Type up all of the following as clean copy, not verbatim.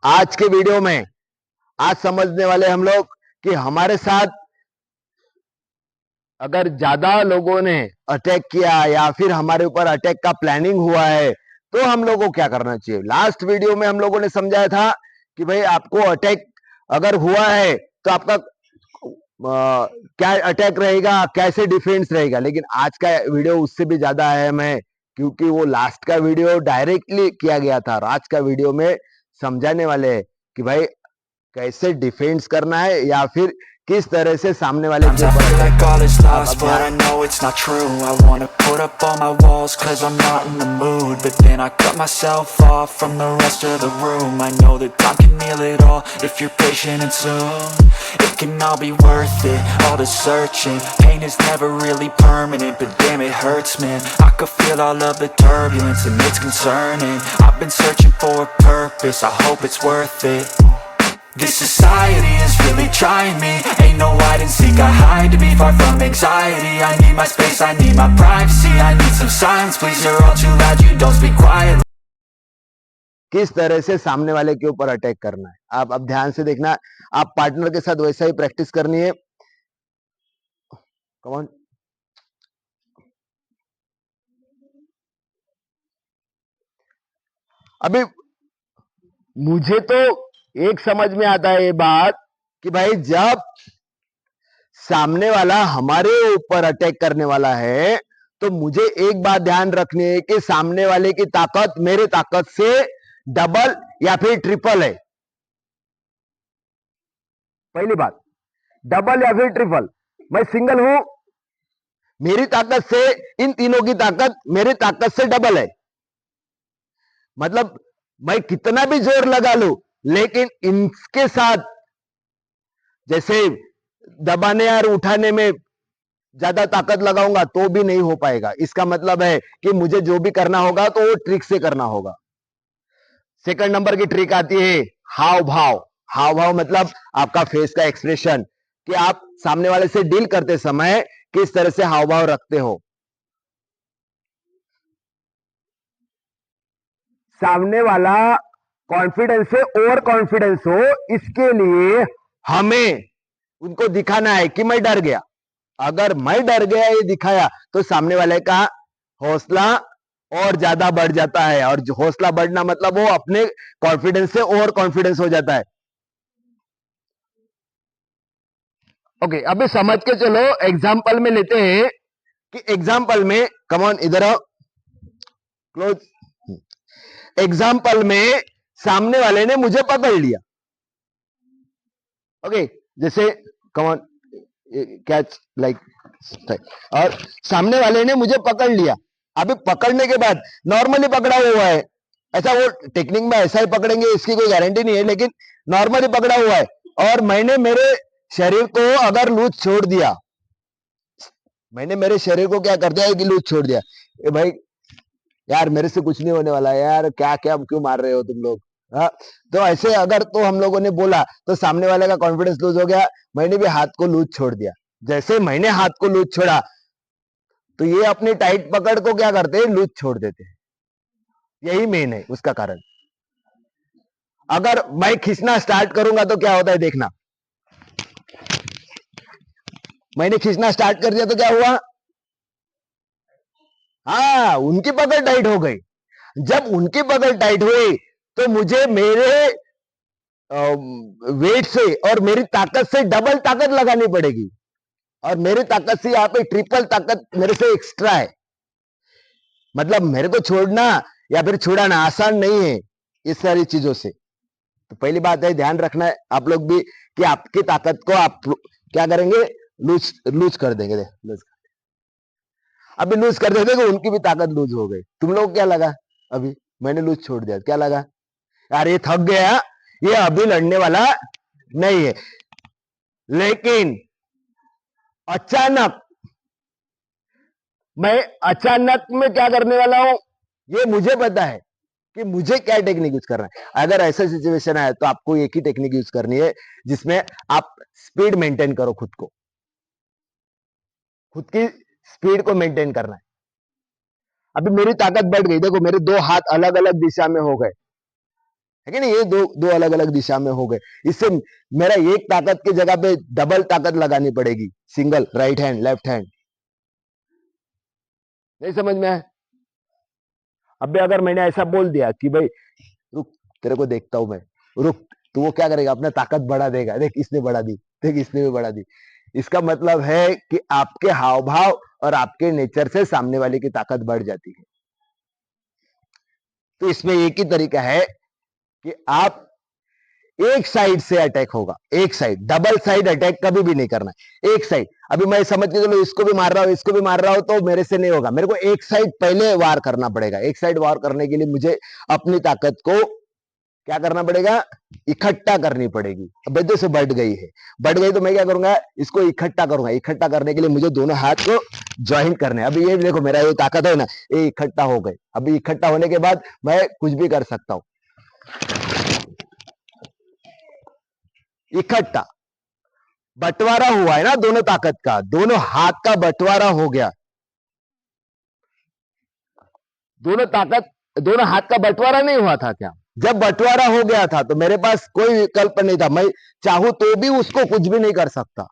आज के वीडियो में आज समझने वाले हम लोग कि हमारे साथ अगर ज्यादा लोगों ने अटैक किया या फिर हमारे ऊपर अटैक का प्लानिंग हुआ है तो हम लोगों को क्या करना चाहिए। लास्ट वीडियो में हम लोगों ने समझाया था कि भाई आपको अटैक अगर हुआ है तो आपका क्या अटैक रहेगा, कैसे डिफेंस रहेगा। लेकिन आज का वीडियो उससे भी ज्यादा अहम है क्योंकि वो लास्ट का वीडियो डायरेक्टली किया गया था और आज का वीडियो में समझाने वाले हैं कि भाई कैसे डिफेंस करना है या फिर किस तरह से सामने वाले के I ऊपर feel अटैक like all करना is है। lost, but I know it's not true. I wanna put up all my walls, cause I'm not in the mood. But then I cut myself off from the rest of the room. I know that time can heal it all, if you're patient and soon. It can all be worth it, all the searching. Pain is never really permanent, but damn it hurts, man. I could feel all of the turbulence, and it's concerning. I've been searching for a purpose, I hope it's worth it. This society is really trying me. Ain't no hide and seek, I hide to be far from anxiety. I need my space, I need my privacy. I need some silence, please, you're all too loud, you don't speak quietly. किस तरह से सामने वाले के ऊपर attack करना है। आप अब ध्यान से देखना, आप पार्टनर के साथ वैसा ही प्रैक्टिस करनी है। Come on. अभी मुझे तो एक समझ में आता है ये बात कि भाई जब सामने वाला हमारे ऊपर अटैक करने वाला है तो मुझे एक बात ध्यान रखनी है कि सामने वाले की ताकत मेरे ताकत से डबल या फिर ट्रिपल है। पहली बात, डबल या फिर ट्रिपल। मैं सिंगल हूं, मेरी ताकत से इन तीनों की ताकत मेरी ताकत से डबल है। मतलब मैं कितना भी जोर लगा लूं लेकिन इनके साथ जैसे दबाने और उठाने में ज्यादा ताकत लगाऊंगा तो भी नहीं हो पाएगा। इसका मतलब है कि मुझे जो भी करना होगा तो वो ट्रिक से करना होगा। सेकंड नंबर की ट्रिक आती है हाव भाव। हाव भाव मतलब आपका फेस का एक्सप्रेशन, कि आप सामने वाले से डील करते समय किस तरह से हाव भाव रखते हो। सामने वाला कॉन्फिडेंस से ओवर कॉन्फिडेंस हो, इसके लिए हमें उनको दिखाना है कि मैं डर गया। अगर मैं डर गया ये दिखाया तो सामने वाले का हौसला और ज्यादा बढ़ जाता है, और हौसला बढ़ना मतलब वो अपने कॉन्फिडेंस से ओवर कॉन्फिडेंस हो जाता है। ओके, अभी समझ के चलो, एग्जाम्पल में लेते हैं कि एग्जाम्पल में, कम ऑन इधर आओ, क्लोज। एग्जाम्पल में सामने वाले ने मुझे पकड़ लिया। ओके, जैसे कम ऑन कैच लाइक, और सामने वाले ने मुझे पकड़ लिया। अभी पकड़ने के बाद नॉर्मली पकड़ा हुआ है, ऐसा वो टेक्निक में ऐसा ही पकड़ेंगे इसकी कोई गारंटी नहीं है, लेकिन नॉर्मली पकड़ा हुआ है और मैंने मेरे शरीर को अगर लूज छोड़ दिया, मैंने मेरे शरीर को क्या कर दिया कि लूज छोड़ दिया। ए भाई यार मेरे से कुछ नहीं होने वाला है यार, क्या क्या क्यों मार रहे हो तुम लोग। हाँ, तो ऐसे अगर तो हम लोगों ने बोला तो सामने वाले का कॉन्फिडेंस लूज हो गया। मैंने भी हाथ को लूज छोड़ दिया। जैसे मैंने हाथ को लूज छोड़ा तो ये अपनी टाइट पकड़ को क्या करते हैं, लूज छोड़ देते हैं। यही मेन है उसका कारण। अगर मैं खींचना स्टार्ट करूंगा तो क्या होता है देखना। मैंने खींचना स्टार्ट कर दिया तो क्या हुआ, हाँ उनकी पकड़ टाइट हो गई। जब उनकी पकड़ टाइट हुई तो मुझे मेरे वेट से और मेरी ताकत से डबल ताकत लगानी पड़ेगी, और मेरी ताकत से यहाँ पे ट्रिपल ताकत मेरे से एक्स्ट्रा है। मतलब मेरे को छोड़ना या फिर छुड़ाना आसान नहीं है इस सारी चीजों से। तो पहली बात है ध्यान रखना है आप लोग भी कि आपकी ताकत को आप क्या करेंगे, लूज लूज कर देंगे। लूज, अभी लूज कर देते तो उनकी भी ताकत लूज हो गई। तुम लोग क्या लगा, अभी मैंने लूज छोड़ दिया क्या लगा, यार ये थक गया, ये अभी लड़ने वाला नहीं है। लेकिन अचानक मैं अचानक में क्या करने वाला हूं, ये मुझे पता है कि मुझे क्या टेक्निक यूज करना है। अगर ऐसा सिचुएशन आया तो आपको एक ही टेक्निक यूज करनी है जिसमें आप स्पीड मेंटेन करो, खुद की स्पीड को मेंटेन करना है। अभी मेरी ताकत बढ़ गई, देखो मेरे दो हाथ अलग अलग दिशा में हो गए। है कि नहीं, ये दो दो अलग अलग दिशा में हो गए। इससे मेरा एक ताकत की जगह पे डबल ताकत लगानी पड़ेगी, single right hand left hand. नहीं समझ में आया? अभी अगर मैंने ऐसा बोल दिया कि भाई रुक, तेरे को देखता हूं मैं, रुक, तो वो क्या करेगा, अपना ताकत बढ़ा देगा। देख इसने बढ़ा दी, देख इसने भी बढ़ा दी। इसका मतलब है कि आपके हाव भाव और आपके नेचर से सामने वाले की ताकत बढ़ जाती है। तो इसमें एक ही तरीका है कि आप एक साइड से अटैक होगा, एक साइड, डबल साइड अटैक कभी भी नहीं करना है, एक साइड। अभी मैं समझ के चलो इसको भी मार रहा हूं, इसको भी मार रहा हूं, तो मेरे से नहीं होगा। मेरे को एक साइड पहले वार करना पड़ेगा। एक साइड वार करने के लिए मुझे अपनी ताकत को क्या करना पड़ेगा, इकट्ठा करनी पड़ेगी। अब जैसे बढ़ गई है, बढ़ गई तो मैं क्या करूंगा, इसको इकट्ठा करूंगा। इकट्ठा करने के लिए मुझे दोनों हाथ को ज्वाइंट करने। अभी ये देखो मेरा ये ताकत है ना, ये इकट्ठा हो गए। अभी इकट्ठा होने के बाद मैं कुछ भी कर सकता हूं। इकट्ठा बंटवारा हुआ है ना दोनों ताकत का, दोनों हाथ का बंटवारा हो गया। दोनों ताकत, दोनों हाथ का बंटवारा नहीं हुआ था क्या? जब बंटवारा हो गया था तो मेरे पास कोई विकल्प नहीं था, मैं चाहूं तो भी उसको कुछ भी नहीं कर सकता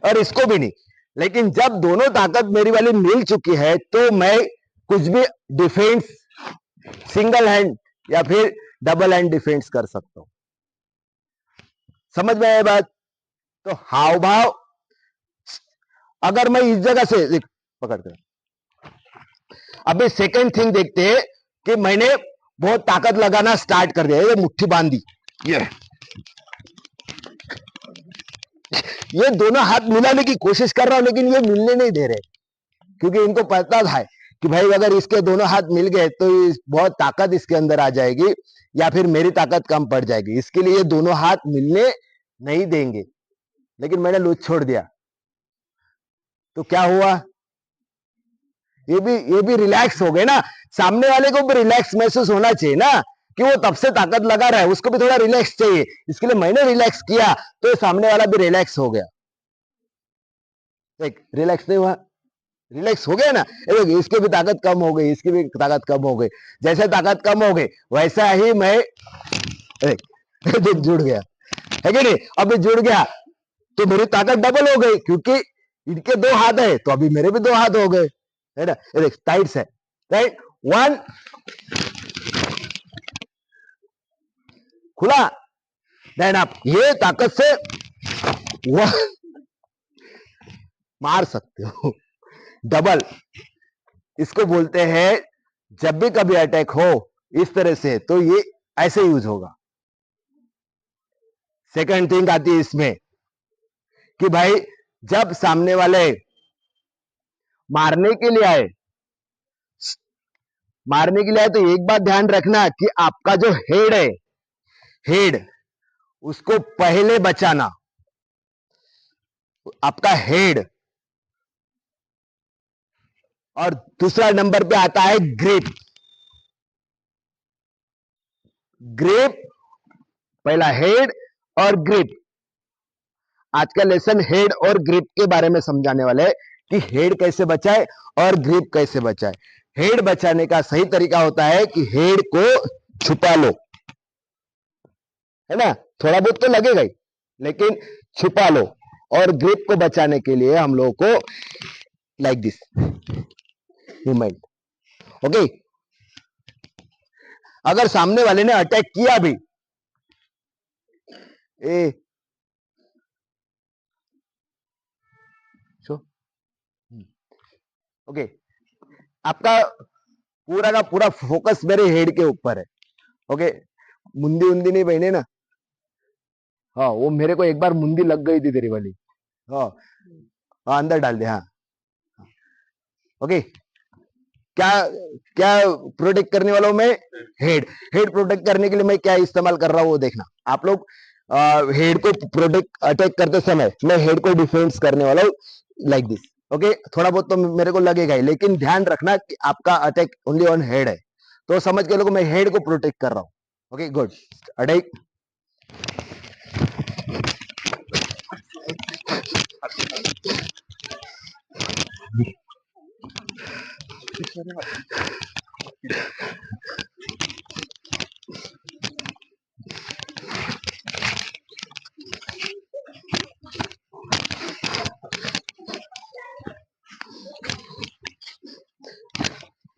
और इसको भी नहीं। लेकिन जब दोनों ताकत मेरी वाली मिल चुकी है तो मैं कुछ भी डिफेंस, सिंगल हैंड या फिर डबल हैंड डिफेंस कर सकता हूं। समझ में आया बात? तो हाव भाव, अगर मैं इस जगह से पकड़ कर, अभी सेकंड थिंग देखते हैं कि मैंने बहुत ताकत लगाना स्टार्ट कर दिया, ये मुट्ठी बांधी, ये दोनों हाथ मिलाने की कोशिश कर रहा हूं लेकिन ये मिलने नहीं दे रहे, क्योंकि इनको पता था कि भाई अगर इसके दोनों हाथ मिल गए तो बहुत ताकत इसके अंदर आ जाएगी या फिर मेरी ताकत कम पड़ जाएगी। इसके लिए ये दोनों हाथ मिलने नहीं देंगे। लेकिन मैंने लूज छोड़ दिया तो क्या हुआ, ये भी रिलैक्स हो गए ना। सामने वाले को भी रिलैक्स महसूस होना चाहिए ना, कि वो तब से ताकत लगा रहा है, उसको भी थोड़ा रिलैक्स चाहिए। इसके लिए मैंने रिलैक्स किया तो सामने वाला भी रिलैक्स हो गया। देख रिलैक्स नहीं हुआ, रिलैक्स हो गया ना। इसकी भी ताकत कम हो गई, इसकी भी ताकत कम हो गई। जैसे ताकत कम हो गई वैसा ही मैं जुड़ गया, है कि नहीं? अभी जुड़ गया तो मेरी ताकत डबल हो गई, क्योंकि इनके दो हाथ है तो अभी मेरे भी दो हाथ हो गए, है ना? देख टाइट से, राइट, वन खुला, देन आप ये ताकत से वन मार सकते हो, डबल। इसको बोलते हैं जब भी कभी अटैक हो इस तरह से तो ये ऐसे यूज होगा। सेकंड थिंग आती है इसमें कि भाई जब सामने वाले मारने के लिए आए, मारने के लिए आए तो एक बात ध्यान रखना कि आपका जो हेड है, हेड, उसको पहले बचाना। आपका हेड, और दूसरा नंबर पे आता है ग्रिप। ग्रिप, पहला हेड और ग्रिप। आज का लेसन हेड और ग्रिप के बारे में समझाने वाले हैं कि हेड कैसे बचाए और ग्रिप कैसे बचाए। हेड बचाने का सही तरीका होता है कि हेड को छुपा लो, है ना, थोड़ा बहुत तो लगेगा ही, लेकिन छुपा लो। और ग्रिप को बचाने के लिए हम लोगों को लाइक दिस मूवमेंट, ओके। अगर सामने वाले ने अटैक किया भी, ए शो, ओके, आपका पूरा का पूरा फोकस मेरे हेड के ऊपर है, ओके। मुंदी उंदी नहीं पहने ना, हाँ, वो मेरे को एक बार मुंदी लग गई थी तेरी वाली, हाँ हाँ, अंदर डाल दे, हाँ, ओके। क्या क्या प्रोटेक्ट करने वाला हूं मैं, हेड। हेड प्रोटेक्ट करने के लिए मैं क्या इस्तेमाल कर रहा हूं वो देखना आप लोग। हेड को प्रोटेक्ट, अटैक करते समय मैं हेड को डिफेंस करने वाला हूं लाइक दिस, ओके। थोड़ा बहुत तो मेरे को लगेगा ही, लेकिन ध्यान रखना कि आपका अटैक ओनली ऑन हेड है, तो समझ के लोग मैं हेड को प्रोटेक्ट कर रहा हूं, ओके गुड। अटैक,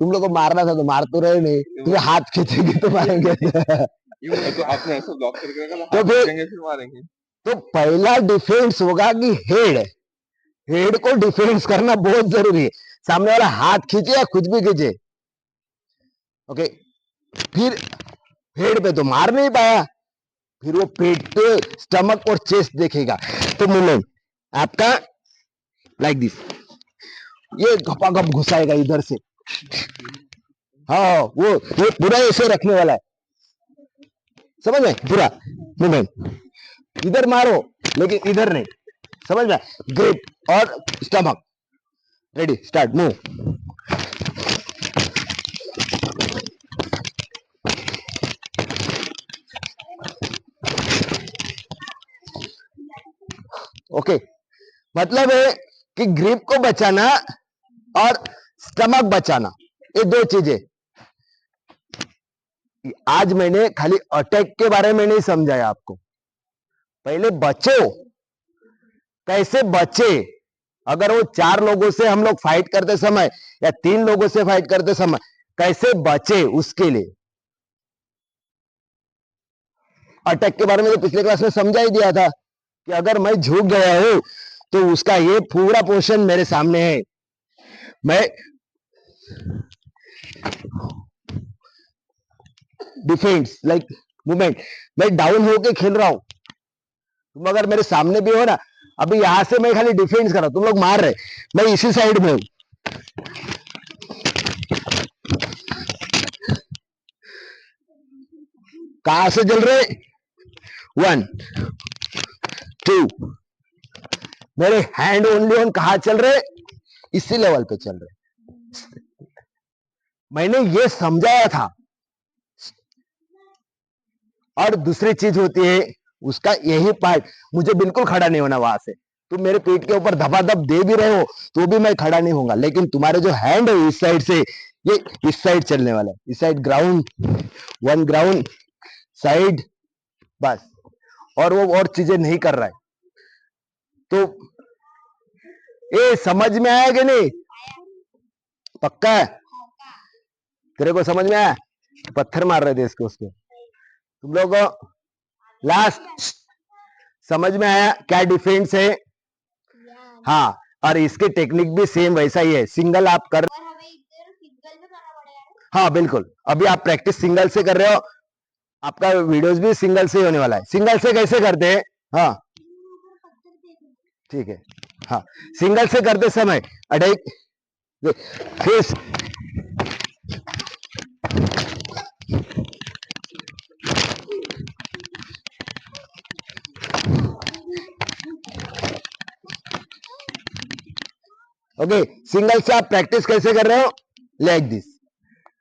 तुम लोग को मारना था तो मार तो रहे नहीं, तुम्हें हाथ खींचेंगे तो मारेंगे। तो आपने ऐसा ब्लॉक करके रखा था, तो हाथ फिर खींचेंगे फिर मारेंगे। तो पहला डिफेंस होगा कि हेड को डिफेंस करना बहुत जरूरी है। सामने वाला हाथ खींचे या कुछ भी खींचे, ओके, फिर हेड पे तो मार नहीं पाया, फिर वो पेट पे, स्टमक और चेस्ट देखेगा। तो मूवमेंट आपका लाइक दिस, ये घपाघप घुसाएगा इधर से। हाँ, वो पूरा ऐसे रखने वाला है, समझ में? पूरा मूवमेंट इधर मारो लेकिन इधर नहीं, समझ में? ग्रिप और stomach, ready, start, move. Okay, मतलब है कि ग्रिप को बचाना और स्टमक बचाना, ये दो चीजें। आज मैंने खाली अटैक के बारे में नहीं समझाया आपको, पहले बचो, कैसे बचे। अगर वो 4 लोगों से हम लोग फाइट करते समय या 3 लोगों से फाइट करते समय कैसे बचे, उसके लिए अटैक के बारे में तो पिछले क्लास में समझा ही दिया था कि अगर मैं झुक गया हूं तो उसका ये पूरा पोर्शन मेरे सामने है, मैं डिफेंस लाइक मूवमेंट, मैं डाउन होके खेल रहा हूं, तुम अगर मेरे सामने भी हो ना, अभी यहां से मैं खाली डिफेंस कर रहा हूं, तुम लोग मार रहे, मैं इसी साइड में हूं, कहां से चल रहे, 1 2, मेरे हैंड ओनली ऑन कहां चल रहे, इसी लेवल पे चल रहे। मैंने ये समझाया था। और दूसरी चीज होती है उसका यही पार्ट, मुझे बिल्कुल खड़ा नहीं होना वहां से, तुम मेरे पेट के ऊपर धपाधप दे भी रहे हो तो भी मैं खड़ा नहीं होऊंगा, लेकिन तुम्हारे जो हैंड है इस साइड से, ये इस साइड चलने वाला है, इस साइड ग्राउंड, 1 ग्राउंड साइड, बस, और वो और चीजें नहीं कर रहा है। तो ये समझ में आया कि नहीं? पक्का है? तेरे को समझ में आया? पत्थर मार रहे थे इसको, उसके तुम लोग लास्ट समझ में आया क्या डिफेंस है? हाँ, और इसकी टेक्निक भी सेम वैसा ही है, सिंगल आप कर, हाँ बिल्कुल, अभी आप प्रैक्टिस सिंगल से कर रहे हो, आपका वीडियोस भी सिंगल से होने वाला है। सिंगल से कैसे करते हैं? हाँ ठीक है, हाँ, सिंगल से करते समय अटैक फेस, ओके, सिंगल से आप प्रैक्टिस कैसे कर रहे हो, लाइक दिस,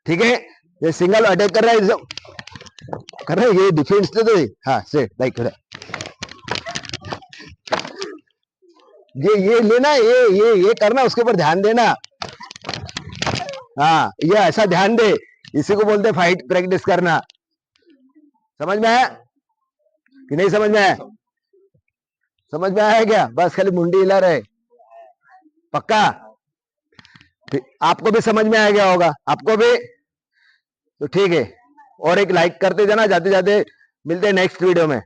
ठीक है? ये सिंगल अटैक कर रहा है, कर रहे, ये डिफेंस दे दो, हाँ से लाइक ये लेना, ये करना, उसके ऊपर ध्यान देना, हाँ, ये ऐसा ध्यान दे, इसी को बोलते फाइट प्रैक्टिस करना। समझ में आया कि नहीं समझ में आया? समझ में आया क्या? बस खाली मुंडी हिला रहे, पक्का? आपको भी समझ में आ गया होगा, आपको भी? तो ठीक है, और एक लाइक करते जाना, जाते जाते मिलते हैं नेक्स्ट वीडियो में।